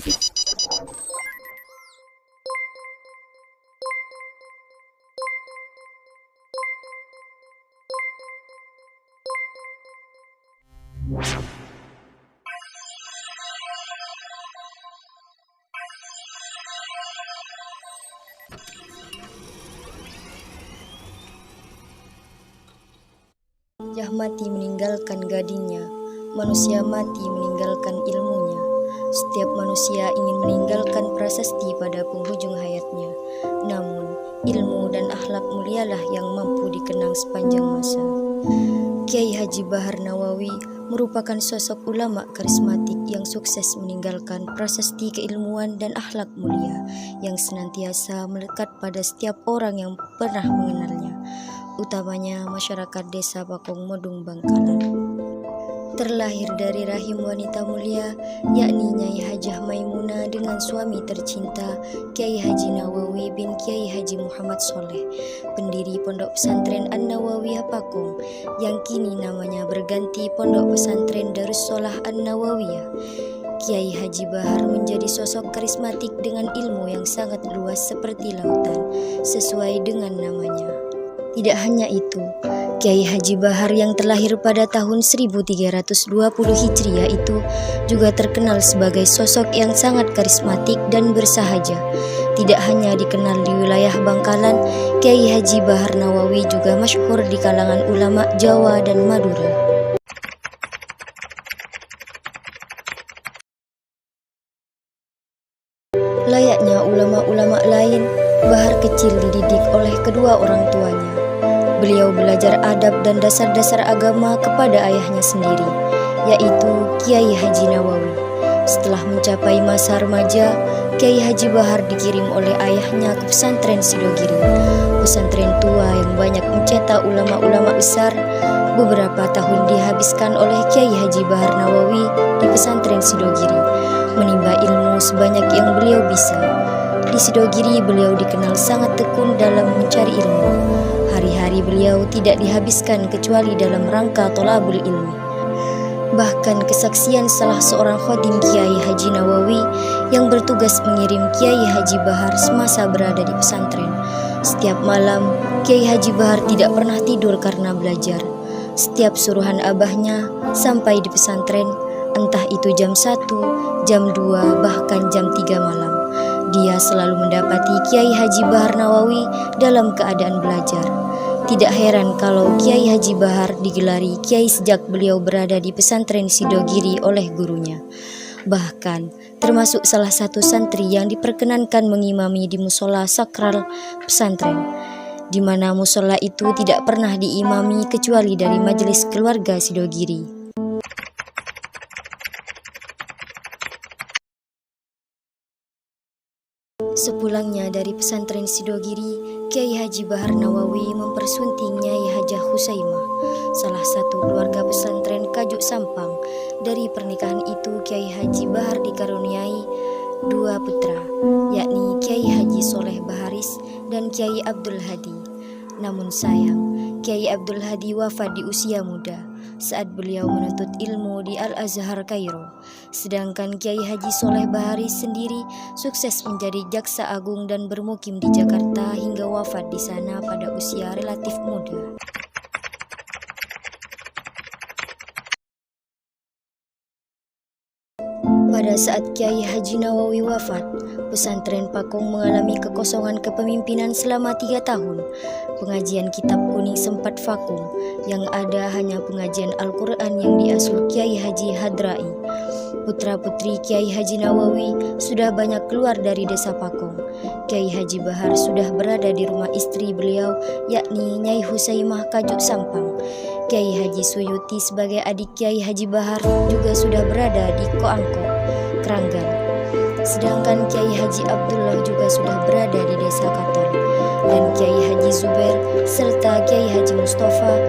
Gajah mati meninggalkan gadingnya, manusia mati meninggalkan ilmunya. Setiap manusia ingin meninggalkan prasasti pada penghujung hayatnya. Namun, ilmu dan akhlak mulialah yang mampu dikenang sepanjang masa. Kiai Haji Bahar Nawawi merupakan sosok ulama karismatik yang sukses meninggalkan prasasti keilmuan dan akhlak mulia yang senantiasa melekat pada setiap orang yang pernah mengenalnya, utamanya masyarakat desa Pakong Modung Bangkalan. Terlahir dari rahim wanita mulia, yakni Nyai Hajah Maimunah dengan suami tercinta Kiai Haji Nawawi bin Kiai Haji Muhammad Soleh, pendiri Pondok Pesantren An-Nawawiyah Pakong, yang kini namanya berganti Pondok Pesantren Darussolah An-Nawawiyah. Kiai Haji Bahar menjadi sosok karismatik dengan ilmu yang sangat luas seperti lautan, sesuai dengan namanya. Tidak hanya itu, Kiai Haji Bahar yang terlahir pada tahun 1320 Hijriah itu juga terkenal sebagai sosok yang sangat karismatik dan bersahaja. Tidak hanya dikenal di wilayah Bangkalan, Kiai Haji Bahar Nawawi juga masyhur di kalangan ulama Jawa dan Madura. Layaknya ulama-ulama lain, Bahar kecil dididik oleh kedua orang tuanya. Beliau belajar adab dan dasar-dasar agama kepada ayahnya sendiri, yaitu Kiai Haji Nawawi. Setelah mencapai masa remaja, Kiai Haji Bahar dikirim oleh ayahnya ke pesantren Sidogiri, pesantren tua yang banyak mencetak ulama-ulama besar. Beberapa tahun dihabiskan oleh Kiai Haji Bahar Nawawi di pesantren Sidogiri, menimba ilmu sebanyak yang beliau bisa. Di Sidogiri beliau dikenal sangat tekun dalam mencari ilmu. Hari-hari beliau tidak dihabiskan kecuali dalam rangka tolabul ilmi. Bahkan kesaksian salah seorang khodim Kiai Haji Nawawi yang bertugas mengirim Kiai Haji Bahar semasa berada di pesantren. Setiap malam, Kiai Haji Bahar tidak pernah tidur karena belajar. Setiap suruhan abahnya sampai di pesantren, entah itu jam 1, jam 2, bahkan jam 3 malam, dia selalu mendapati Kiai Haji Bahar Nawawi dalam keadaan belajar. Tidak heran kalau Kiai Haji Bahar digelari Kiai sejak beliau berada di pesantren Sidogiri oleh gurunya. Bahkan termasuk salah satu santri yang diperkenankan mengimami di musola sakral pesantren, di mana musola itu tidak pernah diimami kecuali dari majelis keluarga Sidogiri. Sepulangnya dari pesantren Sidogiri, Kiai Haji Bahar Nawawi mempersunting Nyai Hajah Husaimah, salah satu keluarga pesantren Kajuk Sampang. Dari pernikahan itu, Kiai Haji Bahar dikaruniai 2 putra, yakni Kiai Haji Soleh Baharis dan Kiai Abdul Hadi. Namun sayang, Kiai Abdul Hadi wafat di usia muda saat beliau menuntut ilmu di Al-Azhar Kairo. Sedangkan Kiai Haji Soleh Baharis sendiri sukses menjadi jaksa agung dan bermukim di Jakarta hingga wafat di sana pada usia relatif muda. Pada saat Kiai Haji Nawawi wafat, pesantren Pakong mengalami kekosongan kepemimpinan selama 3 tahun. Pengajian kitab kuning sempat vakum, yang ada hanya pengajian Al-Quran yang diasuh Kiai Haji Hadrai. Putra-putri Kiai Haji Nawawi sudah banyak keluar dari desa Pakong. Kiai Haji Bahar sudah berada di rumah istri beliau, yakni Nyai Husaimah Kajuk Sampang. Kiai Haji Suyuti sebagai adik Kiai Haji Bahar juga sudah berada di Koangko, Keranggan. Sedangkan Kiai Haji Abdullah juga sudah berada di desa Katon. Dan Kiai Haji Zubair serta Kiai Haji Mustafa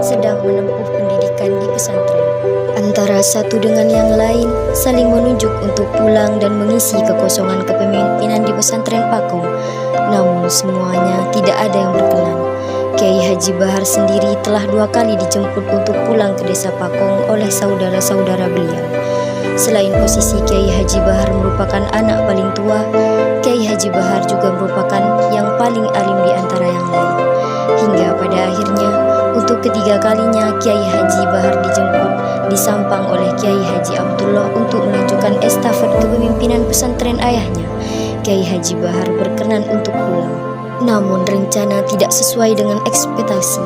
sedang menempuh pendidikan di pesantren. Antara satu dengan yang lain saling menunjuk untuk pulang dan mengisi kekosongan kepemimpinan di pesantren Pakong. Namun semuanya tidak ada yang berkenan. Kiai Haji Bahar sendiri telah 2 kali dijemput untuk pulang ke desa Pakong oleh saudara-saudara beliau. Selain posisi Kiai Haji Bahar merupakan anak paling tua, Kiai Haji Bahar juga merupakan yang paling alim di antara yang lain. Hingga pada akhirnya, untuk ketiga kalinya Kiai Haji Bahar dijemput di Sampang oleh Kiai Haji Abdullah untuk melanjutkan estafet kepemimpinan pesantren ayahnya. Kiai Haji Bahar berkenan untuk pulang. Namun rencana tidak sesuai dengan ekspektasi.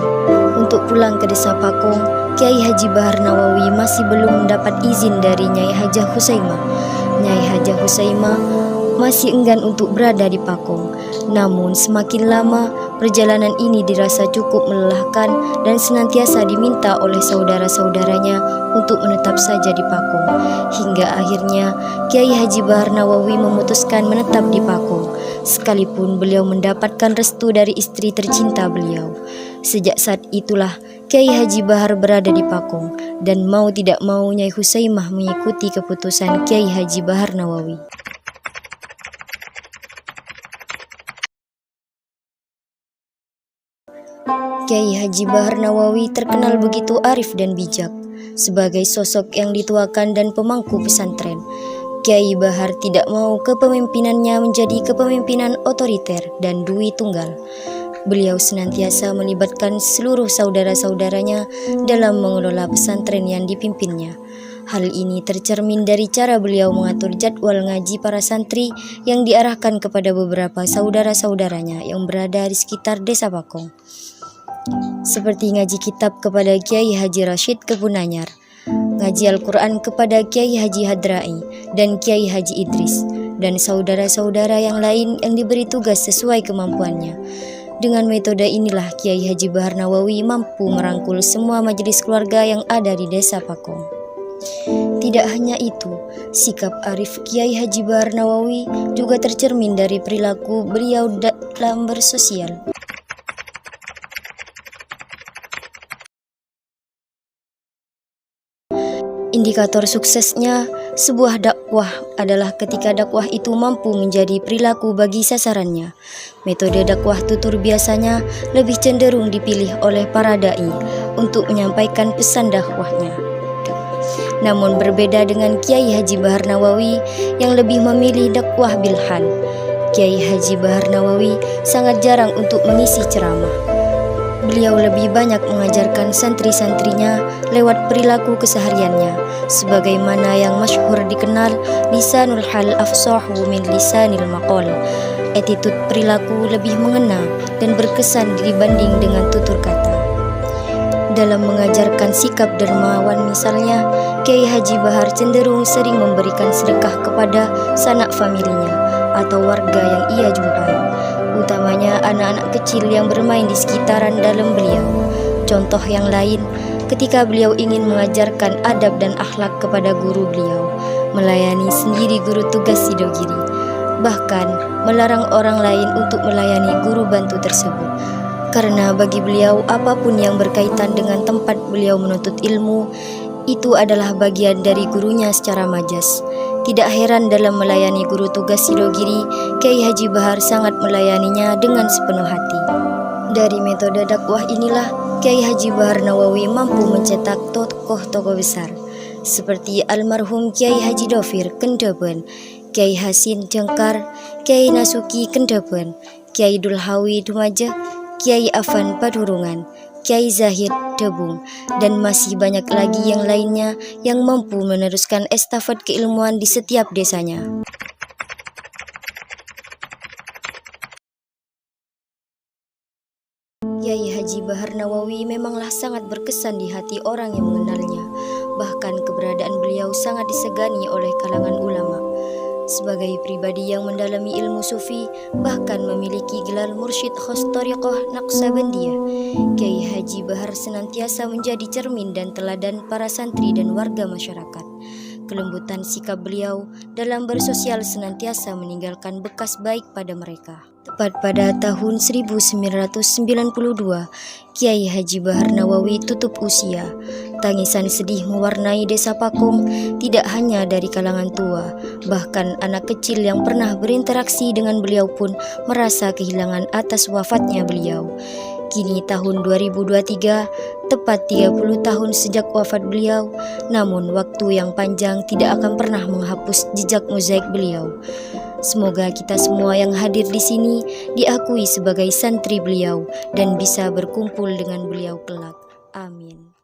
Untuk pulang ke desa Pakong, Kiai Haji Bahar Nawawi masih belum mendapat izin dari Nyai Hajah Husaimah. Nyai Hajah Husaimah masih enggan untuk berada di Pakong. Namun semakin lama, perjalanan ini dirasa cukup melelahkan dan senantiasa diminta oleh saudara-saudaranya untuk menetap saja di Pakong. Hingga akhirnya Kiai Haji Bahar Nawawi memutuskan menetap di Pakong, sekalipun beliau mendapatkan restu dari istri tercinta beliau. Sejak saat itulah Kiai Haji Bahar berada di Pakong, dan mau tidak mau Nyai Husaimah mengikuti keputusan Kiai Haji Bahar Nawawi. Kiai Haji Bahar Nawawi terkenal begitu arif dan bijak. Sebagai sosok yang dituakan dan pemangku pesantren, Kiai Bahar tidak mau kepemimpinannya menjadi kepemimpinan otoriter dan dui tunggal. Beliau senantiasa melibatkan seluruh saudara-saudaranya dalam mengelola pesantren yang dipimpinnya. Hal ini tercermin dari cara beliau mengatur jadwal ngaji para santri yang diarahkan kepada beberapa saudara-saudaranya yang berada di sekitar desa Pakong. Seperti ngaji kitab kepada Kiai Haji Rashid Kebunanyar, ngaji Al-Quran kepada Kiai Haji Hadrai dan Kiai Haji Idris, dan saudara-saudara yang lain yang diberi tugas sesuai kemampuannya. Dengan metode inilah Kiai Haji Bahar Nawawi mampu merangkul semua majelis keluarga yang ada di desa Pakong. Tidak hanya itu, sikap arif Kiai Haji Bahar Nawawi juga tercermin dari perilaku beliau dalam bersosial. Indikator suksesnya sebuah dakwah adalah ketika dakwah itu mampu menjadi perilaku bagi sasarannya. Metode dakwah tutur biasanya lebih cenderung dipilih oleh para dai untuk menyampaikan pesan dakwahnya. Namun berbeda dengan Kiai Haji Bahar Nawawi yang lebih memilih dakwah bilhal, Kiai Haji Bahar Nawawi sangat jarang untuk mengisi ceramah. Beliau lebih banyak mengajarkan santri-santrinya lewat perilaku kesehariannya, sebagaimana yang masyhur dikenal lisanul hal afsahu min lisanil maqal. Attitude perilaku lebih mengena dan berkesan dibanding dengan tutur kata. Dalam mengajarkan sikap dermawan misalnya, Kiai Haji Bahar cenderung sering memberikan sedekah kepada sanak familinya atau warga yang ia jumpai, utamanya anak-anak kecil yang bermain di sekitaran dalam beliau. Contoh yang lain, ketika beliau ingin mengajarkan adab dan akhlak kepada guru beliau, melayani sendiri guru tugas Sidogiri, bahkan melarang orang lain untuk melayani guru bantu tersebut. Karena bagi beliau apapun yang berkaitan dengan tempat beliau menuntut ilmu, itu adalah bagian dari gurunya secara majas. Tidak heran dalam melayani guru tugas Sidogiri, Kiai Haji Bahar sangat melayaninya dengan sepenuh hati. Dari metode dakwah inilah Kiai Haji Bahar Nawawi mampu mencetak tokoh-tokoh besar seperti almarhum Kiai Haji Dofir Kendaban, Kiai Hasin Jengkar, Kiai Nasuki Kendaban, Kiai Dulhawi Dumaja, Kiai Afan Padurungan, Kiai Zahid Debung, dan masih banyak lagi yang lainnya yang mampu meneruskan estafet keilmuan di setiap desanya. Kiai Haji Bahar Nawawi memanglah sangat berkesan di hati orang yang mengenalnya. Bahkan keberadaan beliau sangat disegani oleh kalangan ulama. Sebagai pribadi yang mendalami ilmu sufi, bahkan memiliki gelar mursyid khos thariqah Naqsabandiyah, Kiai Haji Bahar senantiasa menjadi cermin dan teladan para santri dan warga masyarakat. Kelembutan sikap beliau dalam bersosial senantiasa meninggalkan bekas baik pada mereka. Tepat pada tahun 1992, Kiai Haji Bahar Nawawi tutup usia. Tangisan sedih mewarnai desa Pakong tidak hanya dari kalangan tua, bahkan anak kecil yang pernah berinteraksi dengan beliau pun merasa kehilangan atas wafatnya beliau. Kini tahun 2023, tepat 30 tahun sejak wafat beliau, namun waktu yang panjang tidak akan pernah menghapus jejak mozaik beliau. Semoga kita semua yang hadir di sini diakui sebagai santri beliau dan bisa berkumpul dengan beliau kelak. Amin.